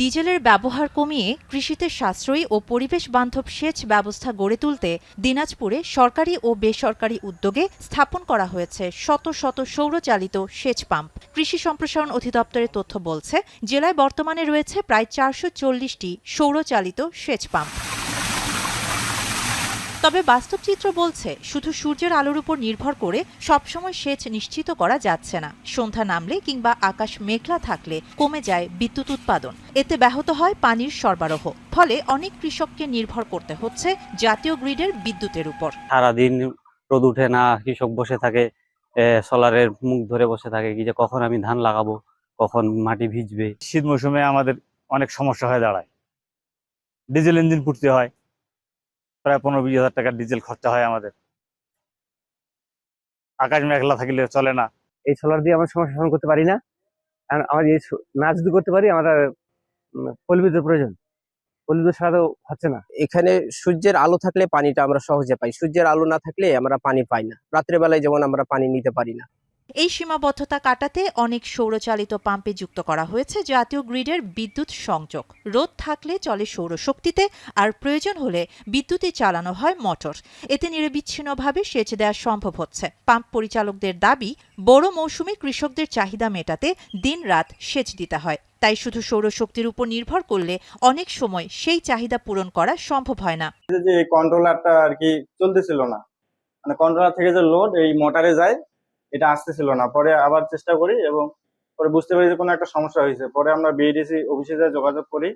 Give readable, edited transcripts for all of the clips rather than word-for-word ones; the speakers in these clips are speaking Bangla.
ডিজেলের ব্যবহার কমিয়ে কৃষিতে সাশ্রয়ী ও পরিবেশ বান্ধব সেচ ব্যবস্থা গড়ে তুলতে দিনাজপুরে সরকারি ও বেসরকারি উদ্যোগে স্থাপন করা হয়েছে শত শত সৌরচালিত সেচ পাম্প। কৃষি সম্প্রসারণ অধিদপ্তরের তথ্য বলছে, জেলায় বর্তমানে রয়েছে প্রায় ৪৪০টি সৌরচালিত সেচ পাম্প। তবে বাস্তব চিত্র বলছে, শুধু সূর্যের আলোর উপর নির্ভর করে সবসময় সেচ নিশ্চিত করা যাচ্ছে না। সন্ধ্যা নামলে কিংবা আকাশ মেঘলা থাকলে কমে যায় বিদ্যুৎ উৎপাদন। এতে ব্যাহত হয় পানির সরবরাহ। ফলে অনেক কৃষককে নির্ভর করতে হচ্ছে জাতীয় গ্রিডের বিদ্যুতের উপর। সারাদিন রোদ উঠে না, কৃষক বসে থাকে, সোলারের মুখ ধরে বসে থাকে কি যে কখন আমি ধান লাগাবো, কখন মাটি ভিজবে। শীত মৌসুমে আমাদের অনেক সমস্যা হয়ে দাঁড়ায়। ডিজেল ইঞ্জিন পুড়তে হয়, প্রায় ১৫-২০ হাজার টাকার ডিজেল খরচা হয় আমাদের। আকাশ মেঘলা থাকলে চলে না। এই সোলার দিয়ে আমরা সমস্যা সমাধান করতে পারি না। কারণ আমার এই না যদি করতে পারি, আমরা পরিবেশের প্রয়োজন। পরিবেশ ছাড়া তো হচ্ছে না। এখানে সূর্যের আলো থাকলে পানিটা আমরা সহজে পাই, সূর্যের আলো না থাকলে আমরা পানি পাই না। রাত্রে বেলায় যেমন আমরা পানি নিতে পারি না। এই সীমাবদ্ধতা কাটাতে অনেক সৌরচালিত পাম্পে যুক্ত করা হয়েছে জাতীয় গ্রিডের বিদ্যুৎ সংযোগ। রোদ থাকলে চলে সৌরশক্তিতে, আর প্রয়োজন হলে বিদ্যুতে চালানো হয় মোটর। এতে নিরবিচ্ছিন্নভাবে সেচ দেওয়া সম্ভব হচ্ছে। পাম্প পরিচালকদের দাবি, বড় মৌসুমে কৃষকদের চাহিদা মেটাতে দিন-রাত সেচ দিতে হয়। তাই শুধু সৌরশক্তির উপর নির্ভর করলে অনেক সময় সেই চাহিদা পূরণ করা সম্ভব হয় না। যে কন্ট্রোলারটা আর কি চলতেছিল না, মানে কন্ট্রোলার থেকে যে লোড এই মোটরে যায়, এটা আসতেছিল না। পরে আবার চেষ্টা করি এবং পরে বুঝতে পারি যে কোনো একটা সমস্যা হয়েছে। পরে আমরা বিএডিসি অফিসে যোগাযোগ করি।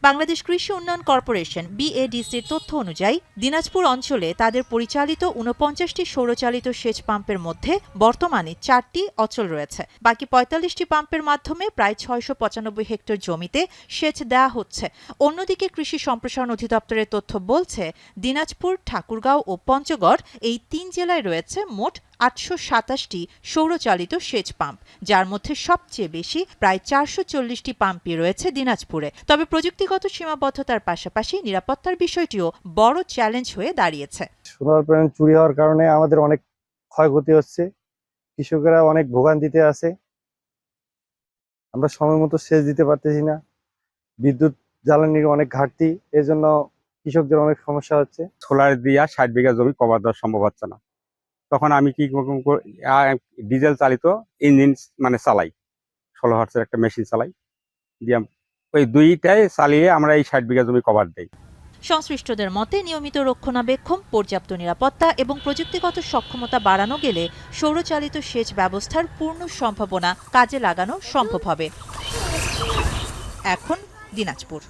বাংলাদেশ কৃষি উন্নয়ন কর্পোরেশন বিএডিসির তথ্য অনুযায়ী দিনাজপুর অঞ্চলে তাদের পরিচালিত ৪৯টি সৌরচালিত সেচ পাম্পের মধ্যে বর্তমানে ৪টি অচল রয়েছে। বাকি ৪৫টি পাম্পের মাধ্যমে প্রায় ৬৯৫ হেক্টর জমিতে সেচ দেওয়া হচ্ছে। অন্যদিকে কৃষি সম্প্রসারণ অধিদপ্তরের তথ্য বলছে, দিনাজপুর, ঠাকুরগাঁও ও পঞ্চগড় এই ৩ জেলায় রয়েছে মোট ৮২৭টি সৌরচালিত সেচ পাম্প, যার মধ্যে সবচেয়ে বেশি প্রায় ৪৪০টি পাম্পই রয়েছে দিনাজপুরে। তবে প্রযুক্তিগত সীমাবদ্ধতার পাশাপাশি নিরাপত্তার বিষয়টিও বড় চ্যালেঞ্জ হয়ে দাঁড়িয়েছে। সোলার প্যানেল চুরি হওয়ার কারণে আমাদের অনেক ক্ষয়ক্ষতি হচ্ছে, কৃষকেরা অনেক ভোগান্তিতে আছে। আমরা সময় মতো সেচ দিতে পারতেছি না, বিদ্যুৎ জ্বালানির অনেক ঘাটতি, এজন্য কৃষকদের অনেক সমস্যা হচ্ছে। সোলার দিয়া ৬০ বিঘা জমি কভার দেওয়া সম্ভব হচ্ছে না। তখন আমি কি ডিজেল চালিত ইঞ্জিন মানে চালাই, ১৬ হার্সের একটা মেশিন চালাই, দিয়ে ওই দুইটাই চালিয়ে আমরা এই ৬০ বিঘা জমি কভার দেই। সংশ্লিষ্টদের মতে, নিয়মিত রক্ষণাবেক্ষণ, পর্যাপ্ত নিরাপত্তা এবং প্রযুক্তিগত সক্ষমতা বাড়ানো গেলে সৌরচালিত সেচ ব্যবস্থার পূর্ণ সম্ভাবনা কাজে লাগানো সম্ভব হবে। এখন দিনাজপুর।